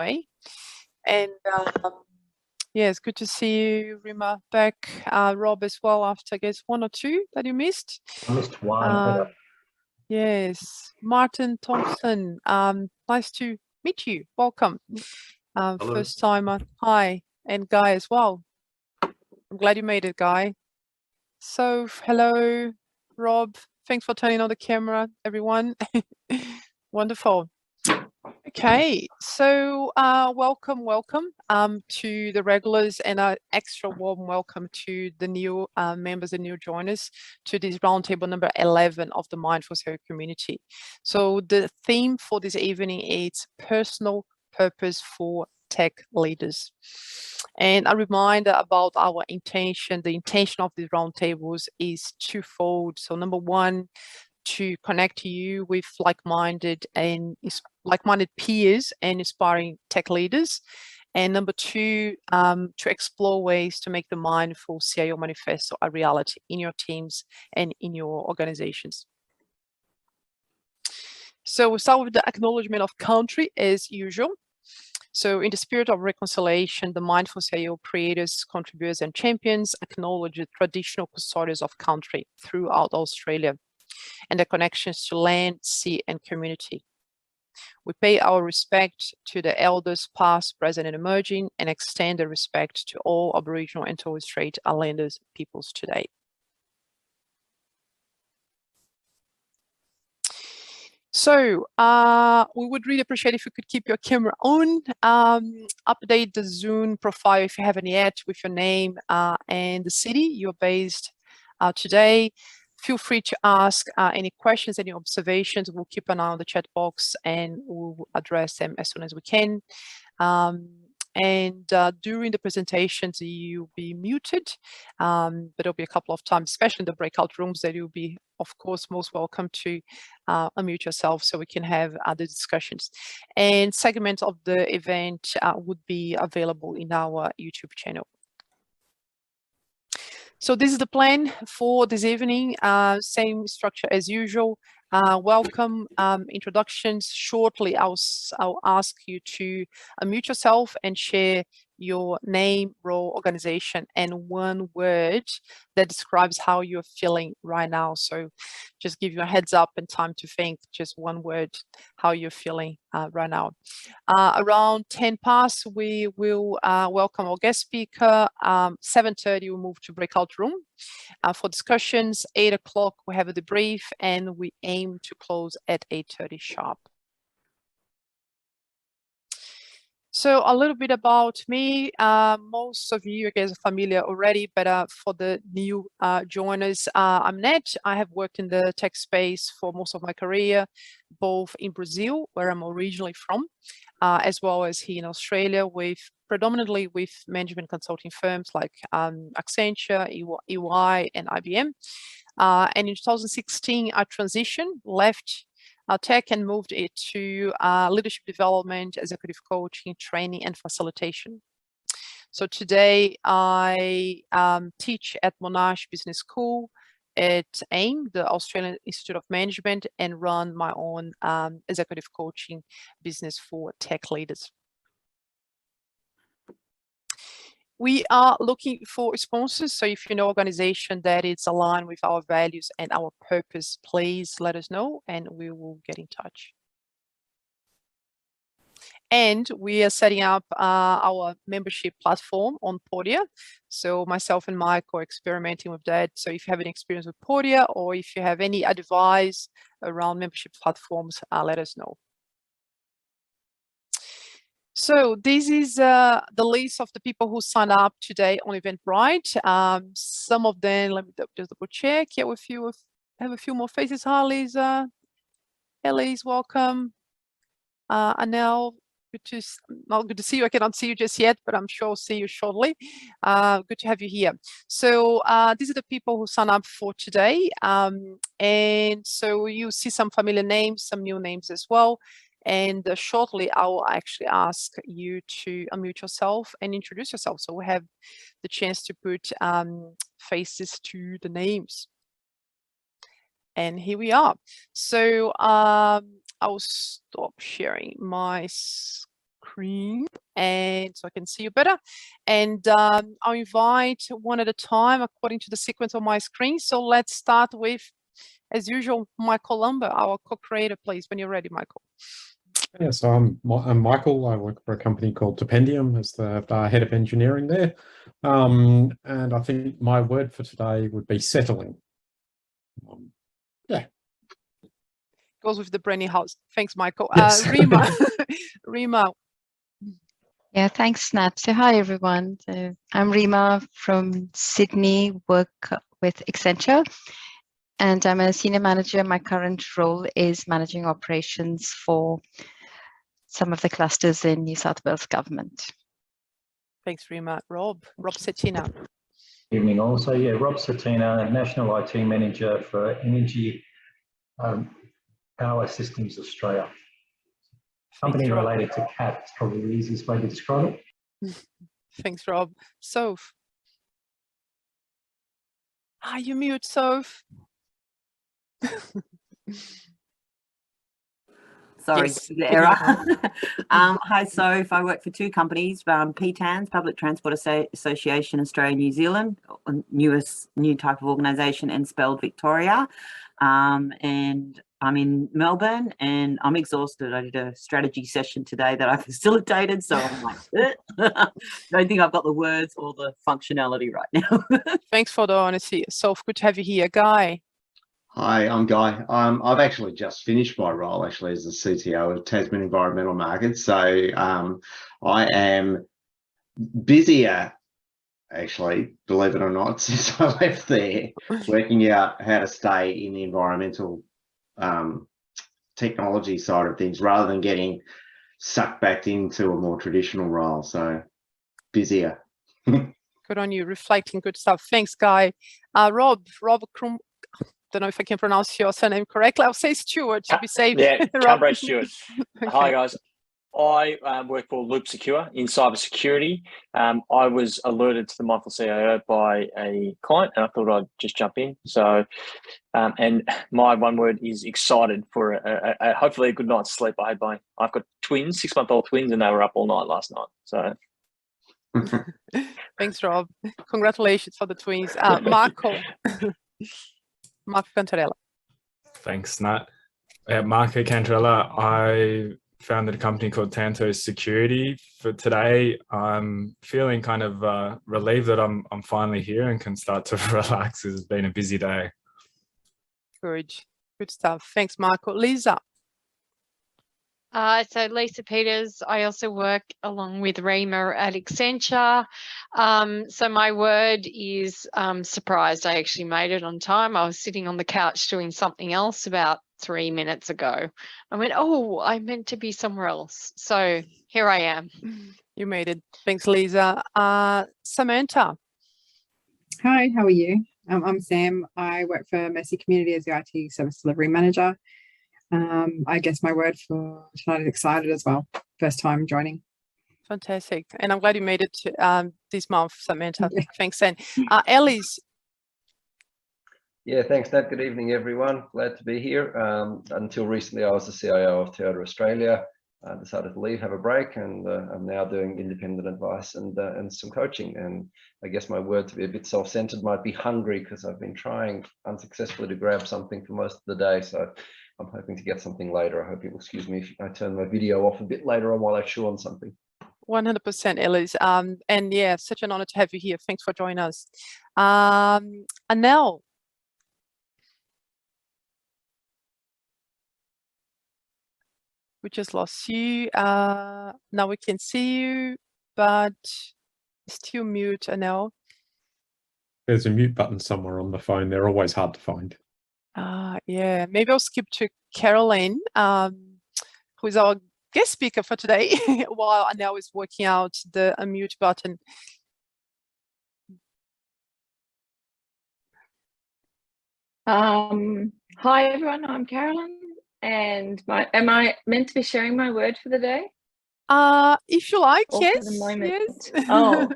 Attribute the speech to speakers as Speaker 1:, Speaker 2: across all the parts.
Speaker 1: way. And yeah, it's good to see you, Rima, back. Rob as well, after I guess 1 or 2 that you missed.
Speaker 2: I missed one.
Speaker 1: Yes, Martin Thompson. Nice to meet you. Welcome. First timer. Hi, and Guy as well. I'm glad you made it, Guy. So, hello, Rob. Thanks for turning on the camera, everyone. Wonderful. Okay, so welcome to the regulars, and an extra warm welcome to the new members and new joiners to this roundtable number 11 of the Mindful CIO community. So the theme for this evening is personal purpose for tech leaders. And a reminder about our intention. The intention of these roundtables is twofold. So number one, to connect you with like-minded peers and inspiring tech leaders. And number two, to explore ways to make the Mindful CIO Manifesto a reality in your teams and in your organizations. So we'll start with the acknowledgement of country as usual. So in the spirit of reconciliation, the Mindful CIO creators, contributors, and champions acknowledge the traditional custodians of country throughout Australia and their connections to land, sea, and community. We pay our respect to the elders past, present, and emerging, and extend the respect to all Aboriginal and Torres Strait Islanders peoples today. So we would really appreciate if you could keep your camera on, update the Zoom profile if you haven't yet with your name and the city you're based today. Feel free to ask any questions, any observations. We'll keep an eye on the chat box and we'll address them as soon as we can. During the presentations, you'll be muted, but there'll be a couple of times, especially in the breakout rooms, that you'll be, of course, most welcome to unmute yourself so we can have other discussions. And segments of the event would be available in our YouTube channel. So this is the plan for this evening, same structure as usual. Welcome, introductions. Shortly, I'll ask you to unmute yourself and share your name, role, organization, and one word that describes how you're feeling right now. So just give you a heads up and time to think, just one word, how you're feeling right now. Around 10 past, we will welcome our guest speaker. 7:30, we'll move to breakout room for discussions. 8 o'clock, we have a debrief, and we aim to close at 8:30 sharp. So a little bit about me. Most of you, I guess, are familiar already, but for the new joiners, I'm Ned. I have worked in the tech space for most of my career, both in Brazil, where I'm originally from, as well as here in Australia, predominantly with management consulting firms like Accenture, EY, and IBM. And in 2016, I transitioned, left tech and moved it to leadership development, executive coaching, training, and facilitation. So today I teach at Monash Business School, at AIM, the Australian Institute of Management, and run my own executive coaching business for tech leaders. We are looking for sponsors, so if you know organization that is aligned with our values and our purpose, please let us know and we will get in touch. And we are setting up our membership platform on Podia. So myself and Mike are experimenting with that. So if you have any experience with Podia or if you have any advice around membership platforms, let us know. So this is the list of the people who signed up today on Eventbrite. Some of them, let me just double check. Yeah, have a few more faces. Hi, Lisa. Elise, welcome. Anel, not good to see you. I cannot see you just yet, but I'm sure I'll see you shortly. Good to have you here. So these are the people who signed up for today. And so you see some familiar names, some new names as well. And shortly, I will actually ask you to unmute yourself and introduce yourself. So we have the chance to put faces to the names. And here we are. So I'll stop sharing my screen, and so I can see you better. And I'll invite one at a time according to the sequence on my screen. So let's start with, as usual, Michael Lumber, our co-creator, please, when you're ready, Michael.
Speaker 2: Yeah, so I'm Michael. I work for a company called Dependium as the head of engineering there. And I think my word for today would be settling. Yeah.
Speaker 1: Goes with the Brenny house. Thanks, Michael.
Speaker 2: Yes.
Speaker 1: Rima. Rima.
Speaker 3: Yeah, thanks, Nat. So hi, everyone. So I'm Rima from Sydney, work with Accenture, and I'm a senior manager. My current role is managing operations for some of the clusters in New South Wales government.
Speaker 1: Thanks, Rima. Rob Cetina.
Speaker 4: Evening also. Yeah, Rob Cetina, National IT Manager for Energy Power Systems Australia. Company
Speaker 1: Thanks,
Speaker 4: related to CAT is probably the easiest way to describe it.
Speaker 1: Thanks, Rob. Soph. You mute, Soph.
Speaker 5: Sorry,
Speaker 1: Yes,
Speaker 5: the error. Hi, Soph. I work for two companies, PTANS, Public Transport Association Australia New Zealand, new type of organisation, and spelled Victoria. And I'm in Melbourne, and I'm exhausted. I did a strategy session today that I facilitated, so I'm like, don't think I've got the words or the functionality right now.
Speaker 1: Thanks for the honesty. Soph, good to have you here. Guy.
Speaker 6: Hi, I'm Guy. I've actually just finished my role actually as the CTO of Tasman Environmental Markets. So I am busier, actually, believe it or not, since I left there, working out how to stay in the environmental technology side of things rather than getting sucked back into a more traditional role. So busier.
Speaker 1: Good on you, reflecting good stuff. Thanks, Guy. Rob Krum. Don't know if I can pronounce your surname correctly. I'll say Stuart to be safe.
Speaker 7: Yeah, Cambridge Stuart.
Speaker 1: Okay.
Speaker 7: Hi, guys. I work for Loop Secure in cybersecurity. I was alerted to the Mindful CIO by a client, and I thought I'd just jump in. So, and my one word is excited for hopefully a good night's sleep. I've got twins, 6-month-old twins, and they were up all night last night. So.
Speaker 1: Thanks, Rob. Congratulations for the twins. Marco. Marco Cantarella.
Speaker 8: Thanks, Nat. Marco Cantarella. I founded a company called Tanto Security. For today, I'm feeling kind of relieved that I'm finally here and can start to relax. It's been a busy day.
Speaker 1: Good stuff. Thanks, Marco. Lisa.
Speaker 9: So Lisa Peters, I also work along with Rima at Accenture. So my word is surprised. I actually made it on time. I was sitting on the couch doing something else about 3 minutes ago. I went, oh, I meant to be somewhere else. So here I am.
Speaker 1: You made it. Thanks, Lisa. Samantha.
Speaker 10: Hi, how are you? I'm Sam. I work for Mercy Community as the IT Service Delivery Manager. I guess my word for tonight is excited as well. First time joining.
Speaker 1: Fantastic. And I'm glad you made it to, this month, Samantha. Yeah. Thanks, and Ellie's.
Speaker 11: Yeah, thanks, Nat. Good evening, everyone. Glad to be here. Until recently, I was the CIO of Toyota Australia. I decided to leave, have a break, and I'm now doing independent advice and some coaching. And I guess my word, to be a bit self-centered, might be hungry, because I've been trying unsuccessfully to grab something for most of the day. So I'm hoping to get something later. I hope you'll excuse me if I turn my video off a bit later on while I chew on something.
Speaker 1: 100%, Ellis. And yeah, such an honor to have you here. Thanks for joining us. Anel. We just lost you. Now we can see you, but still mute, Anel.
Speaker 2: There's a mute button somewhere on the phone. They're always hard to find.
Speaker 1: Yeah, maybe I'll skip to Caroline, who is our guest speaker for today, while Anel is working out the unmute button.
Speaker 12: Hi everyone, I'm Caroline, and am I meant to be sharing my word for the day?
Speaker 1: If you like,
Speaker 12: or
Speaker 1: yes.
Speaker 12: For the moment?
Speaker 1: Yes.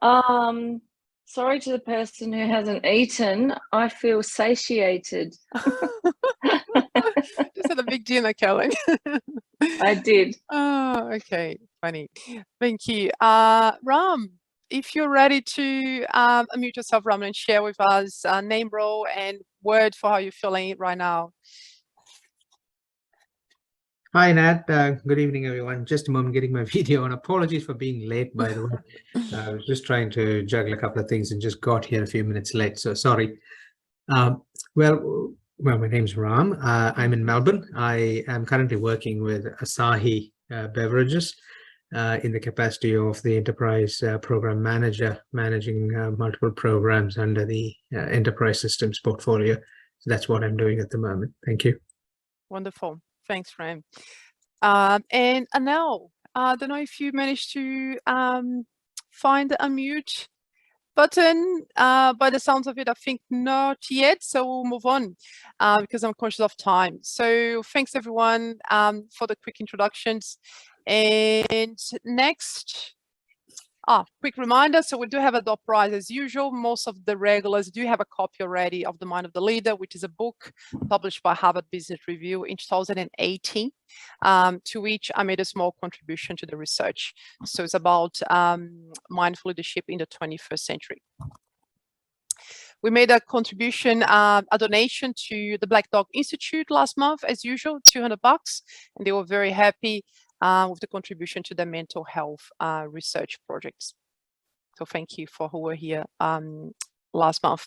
Speaker 12: Oh, sorry to the person who hasn't eaten. I feel satiated.
Speaker 1: Just had a big dinner, Caroline.
Speaker 12: I did.
Speaker 1: Oh, okay, funny. Thank you. Ram, if you're ready to unmute yourself, Ram, and share with us name, role, and word for how you're feeling right now.
Speaker 13: Hi, Nat. Good evening, everyone. Just a moment getting my video on. Apologies for being late, by the way. I was just trying to juggle a couple of things and just got here a few minutes late, so sorry. Well, my name's Ram. I'm in Melbourne. I am currently working with Asahi Beverages in the capacity of the enterprise program manager, managing multiple programs under the enterprise systems portfolio. So that's what I'm doing at the moment. Thank you.
Speaker 1: Wonderful. Thanks, Ram. And Anel, I don't know if you managed to find the unmute button. By the sounds of it, I think not yet. So we'll move on because I'm conscious of time. So thanks, everyone, for the quick introductions. And next, quick reminder. So we do have a dot prize as usual. Most of the regulars do have a copy already of The Mind of the Leader, which is a book published by Harvard Business Review in 2018, to which I made a small contribution to the research. So it's about mindful leadership in the 21st century. We made a contribution, a donation to the Black Dog Institute last month, as usual, $200, and they were very happy with the contribution to the mental health research projects. So thank you for who were here last month.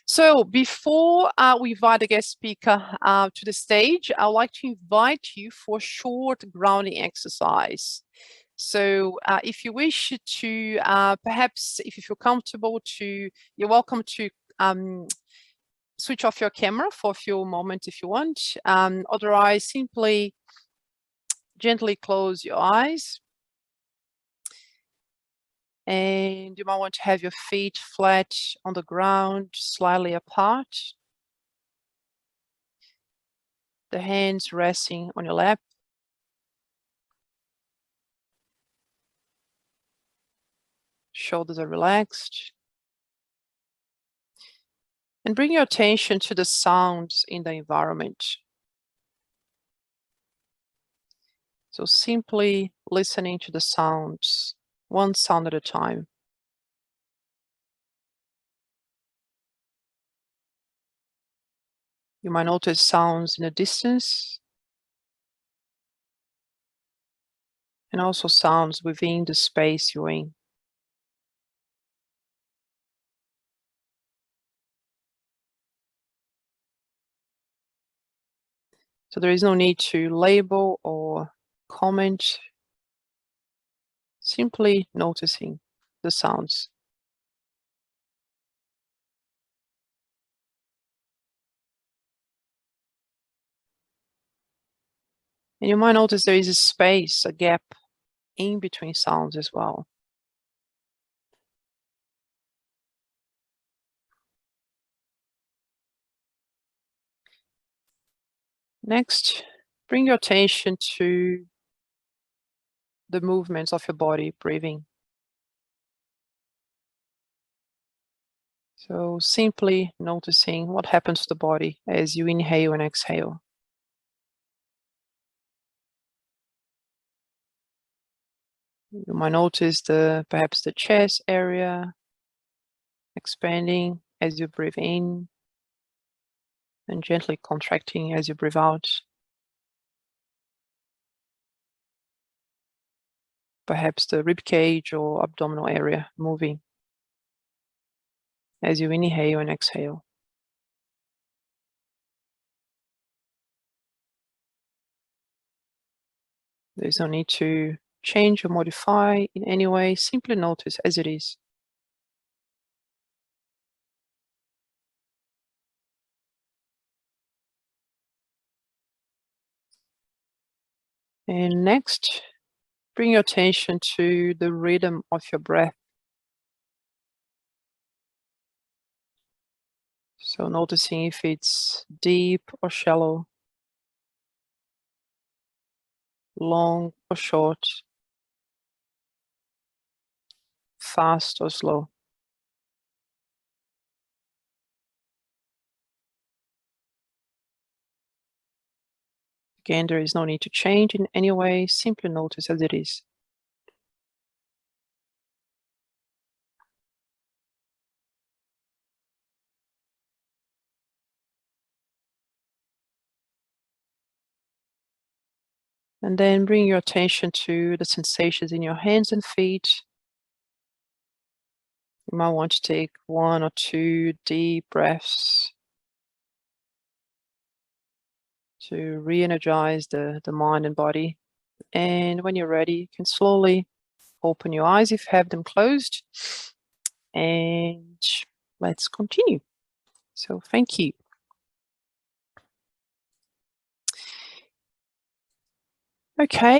Speaker 1: So before we invite the guest speaker to the stage, I'd like to invite you for a short grounding exercise. So if you wish to, perhaps if you feel comfortable you're welcome to switch off your camera for a few moments if you want. Otherwise, simply gently close your eyes. And you might want to have your feet flat on the ground, slightly apart. The hands resting on your lap. Shoulders are relaxed. And bring your attention to the sounds in the environment. So simply listening to the sounds, one sound at a time. You might notice sounds in the distance and also sounds within the space you're in. So there is no need to label or comment, simply noticing the sounds. And you might notice there is a space, a gap in between sounds as well. Next, bring your attention to the movements of your body, breathing. So simply noticing what happens to the body as you inhale and exhale. You might notice perhaps the chest area expanding as you breathe in and gently contracting as you breathe out. Perhaps the rib cage or abdominal area moving as you inhale and exhale. There's no need to change or modify in any way, simply notice as it is. And next, bring your attention to the rhythm of your breath. So noticing if it's deep or shallow, long or short, fast or slow. Again, there is no need to change in any way, simply notice as it is. And then bring your attention to the sensations in your hands and feet. You might want to take 1 or 2 deep breaths to re-energize the mind and body. And when you're ready, you can slowly open your eyes if you have them closed. And let's continue. So thank you. Okay,